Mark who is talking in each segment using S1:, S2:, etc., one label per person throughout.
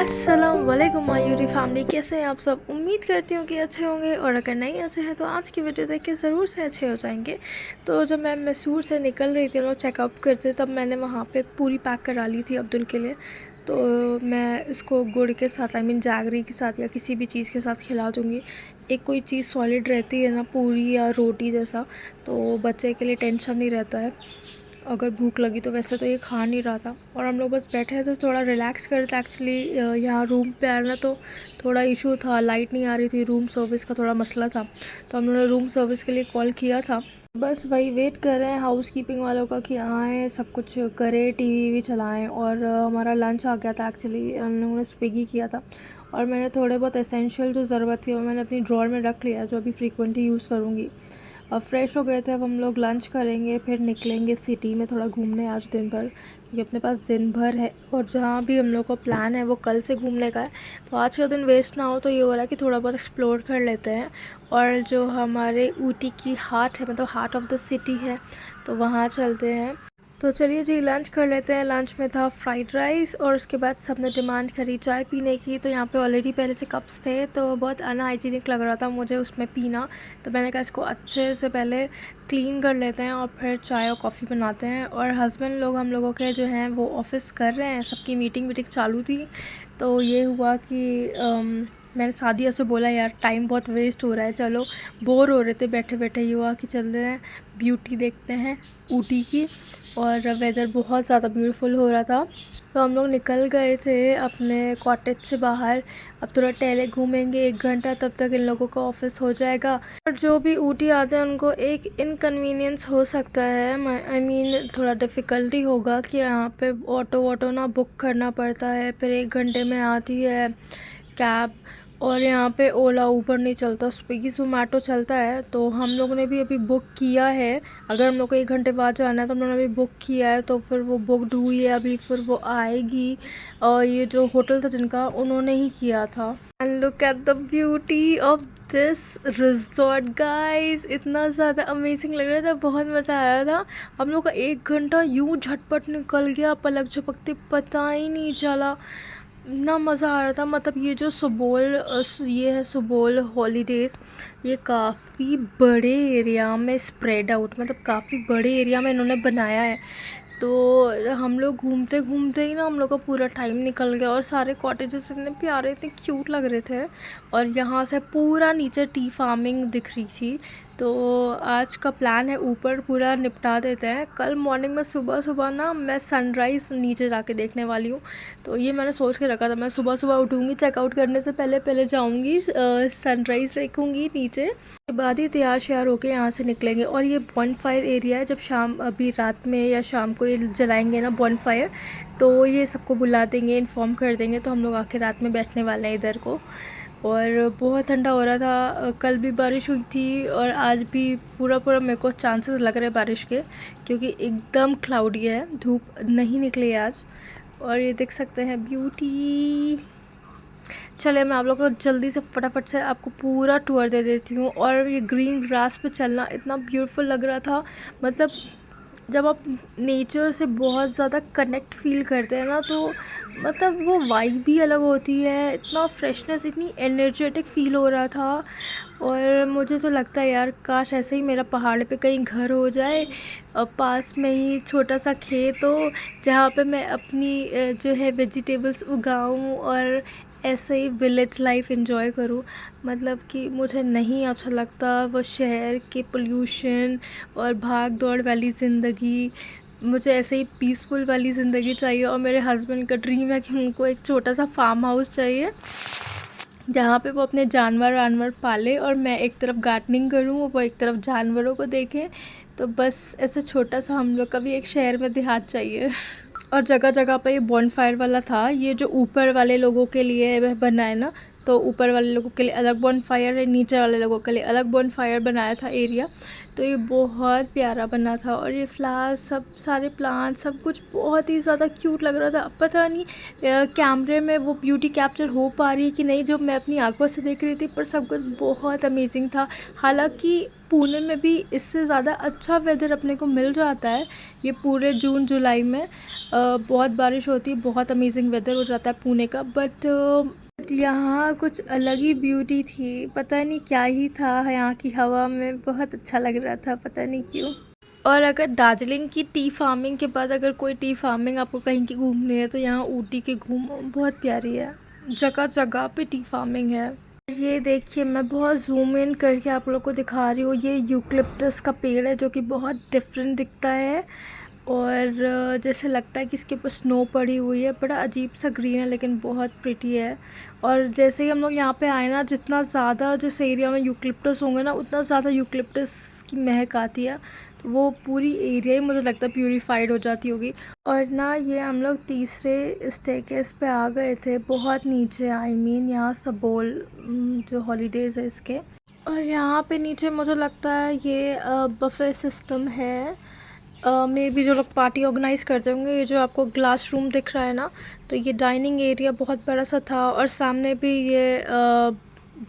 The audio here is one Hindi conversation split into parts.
S1: अस्सलाम वालेकुम मयूरी फैमिली, कैसे हैं आप सब। उम्मीद करती हूँ कि अच्छे होंगे, और अगर नहीं अच्छे हैं तो आज की वीडियो देख के ज़रूर से अच्छे हो जाएंगे। तो जब मैं मैसूर से निकल रही थी, हम लोग चेकआउट करते, तब मैंने वहाँ पे पूरी पैक करा ली थी अब्दुल के लिए। तो मैं इसको गुड़ के साथ जैगरी के साथ या किसी भी चीज़ के साथ खिला दूँगी। एक कोई चीज़ सॉलिड रहती है ना, पूरी या रोटी जैसा, तो बच्चे के लिए टेंशन नहीं रहता है। अगर भूख लगी तो वैसे तो ये खा नहीं रहा था, और हम लोग बस बैठे थे थोड़ा रिलैक्स कर रहे थे। एक्चुअली यहाँ रूम पे आना तो थोड़ा इशू था, लाइट नहीं आ रही थी, रूम सर्विस का थोड़ा मसला था, तो हम लोगों ने रूम सर्विस के लिए कॉल किया था। बस वही वेट कर रहे हैं हाउस कीपिंग वालों का कि आएँ, सब कुछ करें, टीवी भी चलाएं। और हमारा लंच आ गया था। एक्चुअली हम लोगों ने स्विगी किया था, और मैंने थोड़े बहुत एसेंशियल जो ज़रूरत थी वो मैंने अपनी ड्रॉर में रख लिया, जो अभी फ्रीक्वेंटली यूज़ करूँगी। अब फ्रेश हो गए थे, अब हम लोग लंच करेंगे, फिर निकलेंगे सिटी में थोड़ा घूमने आज दिन भर, क्योंकि अपने पास दिन भर है। और जहाँ भी हम लोग का प्लान है वो कल से घूमने का है, तो आज का दिन वेस्ट ना हो। तो ये हो रहा है कि थोड़ा बहुत एक्सप्लोर कर लेते हैं। और जो हमारे ऊटी की हार्ट है, मतलब हार्ट ऑफ द सिटी है, तो वहाँ चलते हैं। तो चलिए जी, लंच कर लेते हैं। लंच में था फ्राइड राइस, और उसके बाद सबने डिमांड करी चाय पीने की। तो यहाँ पे ऑलरेडी पहले से कप्स थे, तो बहुत अनहाइजीनिक लग रहा था मुझे उसमें पीना। तो मैंने कहा इसको अच्छे से पहले क्लीन कर लेते हैं और फिर चाय और कॉफ़ी बनाते हैं। और हस्बैंड लोग हम लोगों के जो हैं वो ऑफ़िस कर रहे हैं, सबकी मीटिंग वीटिंग चालू थी। तो ये हुआ कि मैंने सादिया से बोला, यार टाइम बहुत वेस्ट हो रहा है, चलो बोर हो रहे थे बैठे बैठे, ये हुआ कि चलते हैं ब्यूटी देखते हैं ऊटी की। और वेदर बहुत ज़्यादा ब्यूटीफुल हो रहा था, तो हम लोग निकल गए थे अपने कॉटेज से बाहर। अब थोड़ा टहले घूमेंगे 1 घंटा, तब तक इन लोगों का ऑफिस हो जाएगा। और जो भी ऊटी आते हैं उनको एक इनकन्वीनियंस हो सकता है, आई मीन थोड़ा डिफ़िकल्टी होगा कि यहाँ पे ऑटो वाटो ना बुक करना पड़ता है, फिर 1 घंटे में आती है कैब। और यहाँ पे ओला ऊबर नहीं चलता, स्विगी जोमेटो चलता है। तो हम लोगों ने भी अभी बुक किया है, अगर हम लोग को 1 घंटे बाद जाना है तो हम लोगों ने अभी बुक किया है, तो फिर वो बुकड हुई है अभी, फिर वो आएगी। और ये जो होटल था जिनका, उन्होंने ही किया था। And look at the beauty of this resort guys, इतना ज़्यादा अमेजिंग लग रहा था, बहुत मज़ा आ रहा था। हम लोग का 1 घंटा यूँ झटपट निकल गया, पलक झपकते पता ही नहीं चला, इतना मज़ा आ रहा था। मतलब ये जो सुबोल ये है सुबोल हॉलीडेज़, ये काफ़ी बड़े एरिया में स्प्रेड आउट, मतलब काफ़ी बड़े एरिया में इन्होंने बनाया है। तो हम लोग घूमते घूमते ही ना हम लोग का पूरा टाइम निकल गया, और सारे कॉटेजेस इतने प्यारे, इतने क्यूट लग रहे थे। और यहाँ से पूरा नीचे टी फार्मिंग दिख रही थी। तो आज का प्लान है ऊपर पूरा निपटा देते हैं। कल मॉर्निंग में सुबह सुबह ना मैं सनराइज़ नीचे जाके देखने वाली हूँ। तो ये मैंने सोच के रखा था, मैं सुबह सुबह उठूँगी, चेकआउट करने से पहले पहले जाऊँगी, सनराइज़ देखूँगी नीचे, के बाद ही तैयार श्यार होके यहाँ से निकलेंगे। और ये बॉनफायर एरिया है, जब शाम अभी रात में या शाम को ये जलाएंगे ना बॉनफायर, तो ये सबको बुला देंगे, इन्फॉर्म कर देंगे, तो हम लोग आके रात में बैठने वाले हैं इधर को। और बहुत ठंडा हो रहा था, कल भी बारिश हुई थी, और आज भी पूरा पूरा मेरे को चांसेस लग रहे हैं बारिश के, क्योंकि एकदम क्लाउडी है, धूप नहीं निकली है आज। और ये देख सकते हैं ब्यूटी। चले मैं आप लोग को जल्दी से फटाफट से आपको पूरा टूर दे देती हूँ। और ये ग्रीन ग्रास पे चलना इतना ब्यूटीफुल लग रहा था, मतलब जब आप नेचर से बहुत ज़्यादा कनेक्ट फील करते हैं ना, तो मतलब वो वाइब भी अलग होती है, इतना फ्रेशनेस, इतनी एनर्जेटिक फील हो रहा था। और मुझे तो लगता है यार, काश ऐसे ही मेरा पहाड़ पे कहीं घर हो जाए, और पास में ही छोटा सा खेत हो, जहाँ पे मैं अपनी जो है वेजिटेबल्स उगाऊं, और ऐसे ही विलेज लाइफ एंजॉय करूं। मतलब कि मुझे नहीं अच्छा लगता वो शहर के पोल्यूशन और भाग दौड़ वाली ज़िंदगी, मुझे ऐसे ही पीसफुल वाली ज़िंदगी चाहिए। और मेरे हस्बैंड का ड्रीम है कि उनको एक छोटा सा फार्म हाउस चाहिए, जहाँ पे वो अपने जानवर वानवर पाले, और मैं एक तरफ गार्डनिंग करूँ, वो एक तरफ जानवरों को देखें। तो बस ऐसे छोटा सा हम लोग का भी एक शहर में देहात चाहिए। और जगह जगह पे ये बॉनफायर वाला था, ये जो ऊपर वाले लोगों के लिए बना है ना, तो ऊपर वाले लोगों के लिए अलग बॉनफायर है, नीचे वाले लोगों के लिए अलग बॉनफायर बनाया था एरिया। तो ये बहुत प्यारा बना था और ये फ्लावर्स सब सारे प्लांट सब कुछ बहुत ही ज़्यादा क्यूट लग रहा था। अब पता नहीं कैमरे में वो ब्यूटी कैप्चर हो पा रही है कि नहीं, जो मैं अपनी आंखों से देख रही थी, पर सब कुछ बहुत अमेजिंग था। हालांकि पुणे में भी इससे ज़्यादा अच्छा वेदर अपने को मिल जाता है। ये पूरे जून जुलाई में बहुत बारिश होती है, बहुत अमेजिंग वेदर हो जाता है पुणे का। बट यहाँ कुछ अलग ही ब्यूटी थी, पता नहीं क्या ही था यहाँ की हवा में, बहुत अच्छा लग रहा था, पता नहीं क्यों। और अगर दार्जिलिंग की टी फार्मिंग के बाद अगर कोई टी फार्मिंग आपको कहीं की घूमनी है तो यहाँ ऊटी की घूमो, बहुत प्यारी है, जगह जगह पे टी फार्मिंग है। ये देखिए, मैं बहुत जूम इन करके आप लोग को दिखा रही हूँ। ये यूकलिप्टस का पेड़ है जो कि बहुत डिफरेंट दिखता है और जैसे लगता है कि इसके ऊपर स्नो पड़ी हुई है। बड़ा अजीब सा ग्रीन है लेकिन बहुत प्रिटी है। और जैसे ही हम लोग यहाँ पे आए ना, जितना ज़्यादा जिस एरिया में यूकलिप्टस होंगे ना, उतना ज़्यादा यूकलिप्टस की महक आती है। तो वो पूरी एरिया ही मुझे लगता है प्यूरीफाइड हो जाती होगी। और ना ये हम लोग तीसरे स्टेकेस पे आ गए थे, बहुत नीचे, आई मीन यहाँ सबोल जो हॉलीडेज़ है इसके। और यहाँ पे नीचे मुझे लगता है ये बफे सिस्टम है। मे बी जो लोग पार्टी ऑर्गेनाइज़ करते होंगे। ये जो आपको ग्लास रूम दिख रहा है ना, तो ये डाइनिंग एरिया बहुत बड़ा सा था और सामने भी ये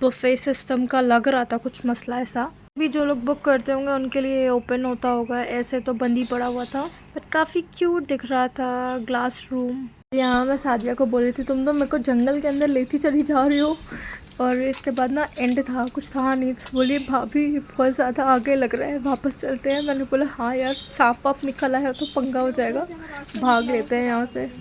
S1: बुफे सिस्टम का लग रहा था कुछ मसला ऐसा। भी जो लोग बुक करते होंगे उनके लिए ओपन होता होगा, ऐसे तो बंद ही पड़ा हुआ था। बट काफ़ी क्यूट दिख रहा था ग्लास रूम। यहाँ मैं सादिया को बोल रही थी, तुम तो मेरे को जंगल के अंदर लेती चली जा रही हो। और इसके बाद ना एंड था, कुछ था नहीं, तो बोलिए भाभी बहुत ज़्यादा आगे लग रहा है, वापस चलते हैं। मैंने बोला हाँ यार, सांप वाप निकल आया तो पंगा हो जाएगा, भाग लेते हैं यहाँ से।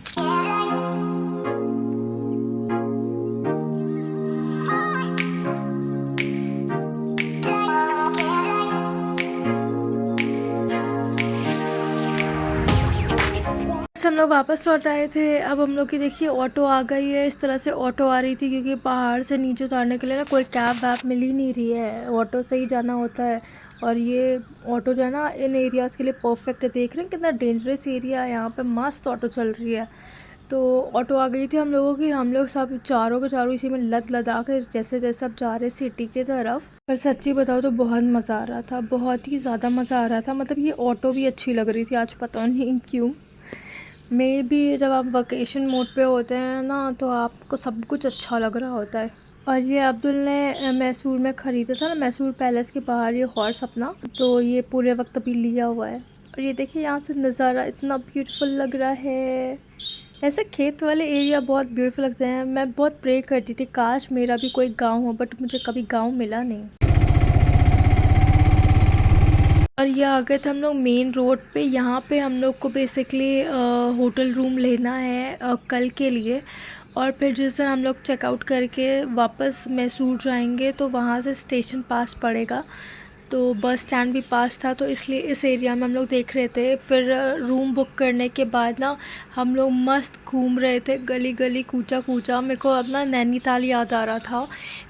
S1: हम लोग वापस लौट आए थे। अब हम लोग की देखिए ऑटो आ गई है। इस तरह से ऑटो आ रही थी क्योंकि पहाड़ से नीचे उतारने के लिए ना कोई कैब वैब मिल ही नहीं रही है, ऑटो से ही जाना होता है। और ये ऑटो जो है ना इन एरियाज़ के लिए परफेक्ट है। देख रहे हैं कितना डेंजरस एरिया है, यहाँ पे मस्त ऑटो चल रही है। तो ऑटो आ गई थी हम लोगों की, हम लोग सब चारों के चारों इसी में लद लदा के जैसे तैसे अब जा रहे सिटी की तरफ। पर सच्ची बताओ तो बहुत मज़ा आ रहा था, बहुत ही ज़्यादा मज़ा आ रहा था। मतलब ये ऑटो भी अच्छी लग रही थी आज, पता नहीं क्यों। मे बी जब आप वकेशन मोड पे होते हैं ना तो आपको सब कुछ अच्छा लग रहा होता है। और ये अब्दुल ने मैसूर में ख़रीदा था ना, मैसूर पैलेस के बाहर ये हॉर्स अपना, तो ये पूरे वक्त अभी लिया हुआ है। और ये देखिए यहाँ से नज़ारा इतना ब्यूटीफुल लग रहा है। ऐसे खेत वाले एरिया बहुत ब्यूटीफुल लगते हैं। मैं बहुत प्रे करती थी काश मेरा भी कोई गांव हो, बट मुझे कभी गांव मिला नहीं। और ये आ गए थे हम लोग मेन रोड पे। यहाँ पे हम लोग को बेसिकली होटल रूम लेना है कल के लिए। और फिर जिस दिन हम लोग चेकआउट करके वापस मैसूर जाएंगे तो वहाँ से स्टेशन पास पड़ेगा, तो बस स्टैंड भी पास था, तो इसलिए इस एरिया में हम लोग देख रहे थे। फिर रूम बुक करने के बाद ना हम लोग मस्त घूम रहे थे गली गली, कूचा कूचा। मेरे को अपना नैनीताल याद आ रहा था।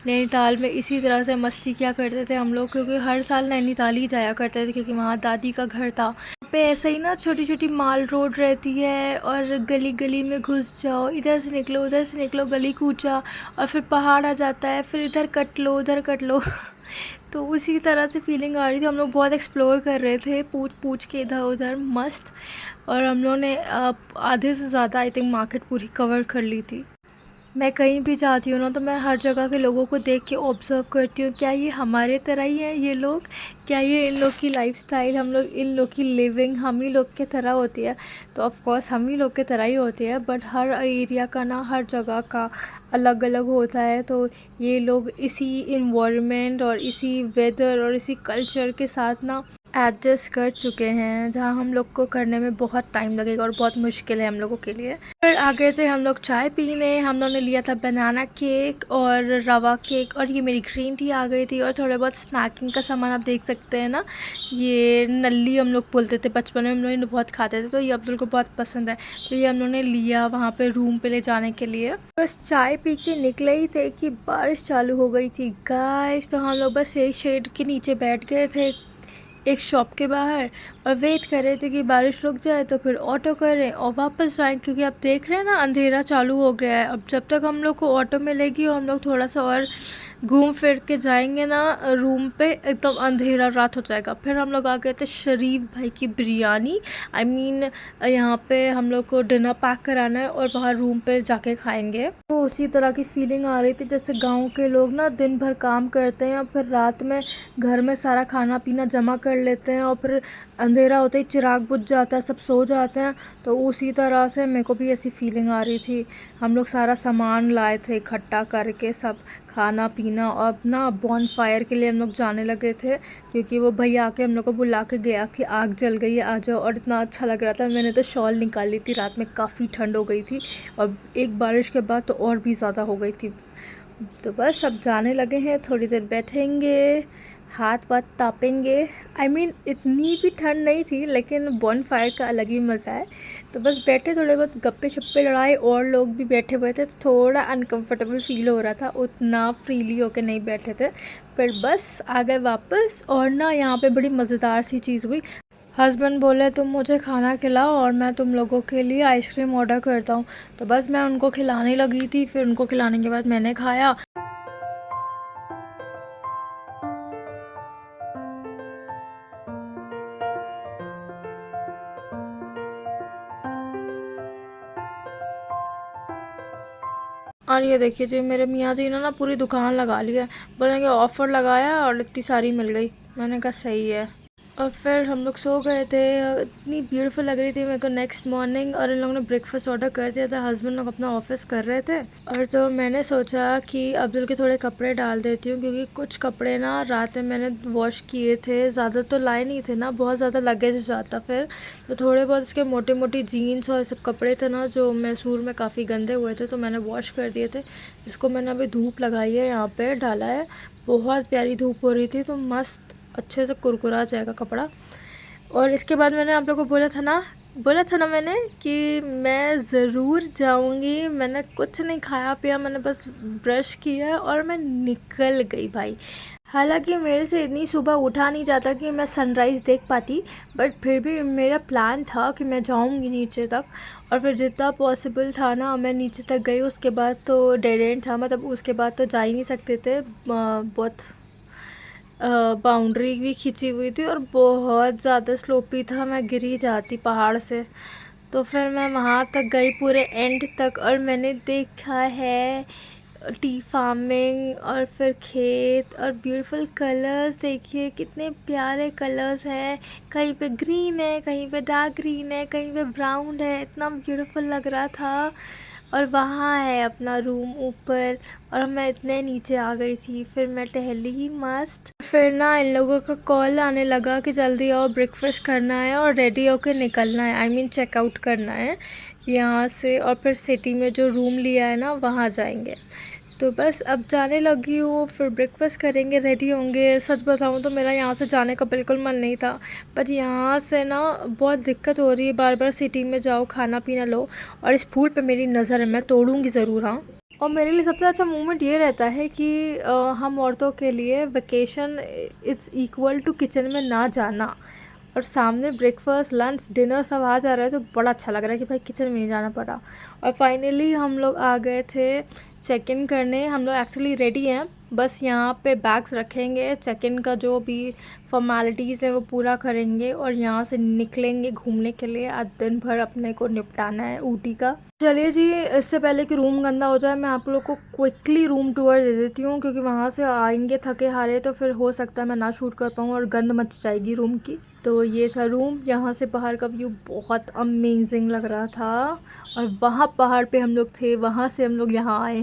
S1: नैनीताल में इसी तरह से मस्ती किया करते थे हम लोग, क्योंकि हर साल नैनीताल ही जाया करते थे क्योंकि वहाँ दादी का घर था। पे ऐसे ही ना छोटी छोटी माल रोड रहती है और गली गली में घुस जाओ, इधर से निकलो उधर से निकलो, गली कूचा, और फिर पहाड़ आ जाता है, फिर इधर कट लो उधर कट लो। तो उसी तरह से फीलिंग आ रही थी। हम लोग बहुत एक्सप्लोर कर रहे थे, पूछ पूछ के इधर उधर मस्त। और हम लोगों ने आधे से ज़्यादा आई थिंक मार्केट पूरी कवर कर ली थी। मैं कहीं भी जाती हूँ ना तो मैं हर जगह के लोगों को देख के ऑब्ज़र्व करती हूँ, क्या ये हमारे तरह ही है ये लोग, क्या ये इन लोग की लाइफस्टाइल, हम लोग इन लोग की लिविंग हम ही लोग के तरह होती है। तो ऑफ कोर्स हम ही लोग के तरह ही होती है, बट हर एरिया का ना हर जगह का अलग अलग होता है। तो ये लोग इसी इन्वायरमेंट और इसी वेदर और इसी कल्चर के साथ ना एडजस्ट कर चुके हैं, जहाँ हम लोग को करने में बहुत टाइम लगेगा और बहुत मुश्किल है हम लोगों के लिए। फिर आ गए थे हम लोग चाय पीने। हम लोगों ने लिया था बनाना केक और रवा केक, और ये मेरी ग्रीन टी आ गई थी, और थोड़े बहुत स्नैकिंग का सामान आप देख सकते हैं ना, ये नल्ली हम लोग बोलते थे बचपन में, हम लोग बहुत खाते थे, तो ये अब्दुल को बहुत पसंद है, तो ये हम लोगों ने लिया वहाँ पे रूम पे ले जाने के लिए। बस चाय पी के निकले ही थे कि बारिश चालू हो गई थी गाइस। तो हम लोग बस यही शेड के नीचे बैठ गए थे, एक शॉप के बाहर और वेट कर रहे थे कि बारिश रुक जाए तो फिर ऑटो करें और वापस जाएं, क्योंकि आप देख रहे हैं ना अंधेरा चालू हो गया है। अब जब तक हम लोग को ऑटो मिलेगी और हम लोग थोड़ा सा और घूम फिर के जाएंगे ना रूम पे, एकदम अंधेरा रात हो जाएगा। फिर हम लोग आ गए थे शरीफ भाई की बिरयानी। यहाँ पे हम लोग को डिनर पैक कराना है और बाहर रूम पे जाके खाएंगे। तो उसी तरह की फीलिंग आ रही थी जैसे गांव के लोग ना दिन भर काम करते हैं और फिर रात में घर में सारा खाना पीना जमा कर लेते हैं और फिर अंधेरा होते ही चिराग बुझ जाता है, सब सो जाते हैं। तो उसी तरह से मेरे को भी ऐसी फीलिंग आ रही थी। हम लोग सारा सामान लाए थे इकट्ठा करके, सब खाना पीना, और ना बॉन फायर के लिए हम लोग जाने लगे थे, क्योंकि वो भैया आके हम लोग को बुला के गया कि आग जल गई है, आ जाओ। और इतना अच्छा लग रहा था, मैंने तो शॉल निकाल ली थी, रात में काफ़ी ठंड हो गई थी और एक बारिश के बाद तो और भी ज़्यादा हो गई थी। तो बस अब जाने लगे हैं, थोड़ी देर बैठेंगे, हाथ वाथ तापेंगे। इतनी भी ठंड नहीं थी, लेकिन बॉन फायर का अलग ही मज़ा है। तो बस बैठे, थोड़े बहुत गप्पे शप्पे लड़ाए, और लोग भी बैठे हुए थे तो थोड़ा अनकंफर्टेबल फील हो रहा था, उतना फ्रीली होके नहीं बैठे थे। फिर बस आ गए वापस। और ना यहाँ पे बड़ी मज़ेदार सी चीज़ हुई। हस्बैंड बोले तुम मुझे खाना खिलाओ और मैं तुम लोगों के लिए आइसक्रीम ऑर्डर करता हूँ। तो बस मैं उनको खिलाने लगी थी, फिर उनको खिलाने के बाद मैंने खाया। और ये देखिए जी, मेरे मियाँ जी ने ना पूरी दुकान लगा ली है, बोलेंगे ऑफ़र लगाया और इतनी सारी मिल गई। मैंने कहा सही है। और फिर हम लोग सो गए थे। इतनी ब्यूटीफुल लग रही थी मेरे को नेक्स्ट मॉर्निंग। और इन लोगों ने ब्रेकफास्ट ऑर्डर कर दिया था, हस्बैंड लोग अपना ऑफिस कर रहे थे। और तो मैंने सोचा कि अब्दुल के थोड़े कपड़े डाल देती हूँ, क्योंकि कुछ कपड़े ना रात में मैंने वॉश किए थे, ज़्यादा तो लाए नहीं थे ना, बहुत ज़्यादा लगेज हो जाता फिर। तो थोड़े बहुत इसके मोटे मोटी जीन्स और सब कपड़े थे ना जो मैसूर में काफ़ी गंदे हुए थे, तो मैंने वॉश कर दिए थे। इसको मैंने अभी धूप लगाई है, यहाँ पर डाला है, बहुत प्यारी धूप हो रही थी, तो मस्त अच्छे से कुरकुरा जाएगा कपड़ा। और इसके बाद मैंने आप लोगों को बोला था ना मैंने कि मैं ज़रूर जाऊंगी। मैंने कुछ नहीं खाया पिया, मैंने बस ब्रश किया और मैं निकल गई भाई। हालांकि मेरे से इतनी सुबह उठा नहीं जाता कि मैं सनराइज़ देख पाती, बट फिर भी मेरा प्लान था कि मैं जाऊंगी नीचे तक। और फिर जितना पॉसिबल था ना मैं नीचे तक गई। उसके बाद तो डेड एंड था, मतलब उसके बाद तो जा ही नहीं सकते थे, बहुत बाउंड्री भी खींची हुई थी और बहुत ज़्यादा स्लोपी था, मैं गिर ही जाती पहाड़ से। तो फिर मैं वहाँ तक गई पूरे एंड तक, और मैंने देखा है टी फार्मिंग और फिर खेत और ब्यूटीफुल कलर्स। देखिए कितने प्यारे कलर्स हैं, कहीं पे ग्रीन है, कहीं पे डार्क ग्रीन है, कहीं पे ब्राउन है, इतना ब्यूटीफुल लग रहा था। और वहाँ है अपना रूम ऊपर, और मैं इतने नीचे आ गई थी। फिर मैं टहली ही मस्त। फिर ना इन लोगों का कॉल आने लगा कि जल्दी आओ, ब्रेकफास्ट करना है और रेडी होकर निकलना है, चेकआउट करना है यहाँ से। और फिर सिटी में जो रूम लिया है ना वहाँ जाएंगे। तो बस अब जाने लगी हूँ, फिर ब्रेकफास्ट करेंगे, रेडी होंगे। सच बताऊँ तो मेरा यहाँ से जाने का बिल्कुल मन नहीं था, बट यहाँ से ना बहुत दिक्कत हो रही है, बार बार सिटी में जाओ, खाना पीना लो। और इस फूल पे मेरी नज़र है, मैं तोड़ूंगी ज़रूर। हाँ, और मेरे लिए सबसे अच्छा मोमेंट ये रहता है कि हम औरतों के लिए vacation it's equal to kitchen में ना जाना। और सामने ब्रेकफास्ट लंच डिनर सब आ जा रहा है, तो बड़ा अच्छा लग रहा है कि भाई किचन में नहीं जाना पड़ा। और फाइनली हम लोग आ गए थे चेक इन करने। हम लोग एक्चुअली रेडी हैं, बस यहाँ पे बैग्स रखेंगे, चेक इन का जो भी फॉर्मेलिटीज़ है वो पूरा करेंगे और यहाँ से निकलेंगे घूमने के लिए। आज दिन भर अपने को निपटाना है ऊटी का। चलिए जी, इससे पहले कि रूम गंदा हो जाए मैं आप लोग को क्विकली रूम टूर दे देती हूँ, क्योंकि वहाँ से आएंगे थके हारे तो फिर हो सकता है मैं ना शूट कर पाऊँ और गंद मच जाएगी रूम की। तो ये था रूम, यहाँ से बाहर का व्यू बहुत अमेजिंग लग रहा था। और वहाँ पहाड़ पे हम लोग थे, वहाँ से हम लोग यहाँ आए।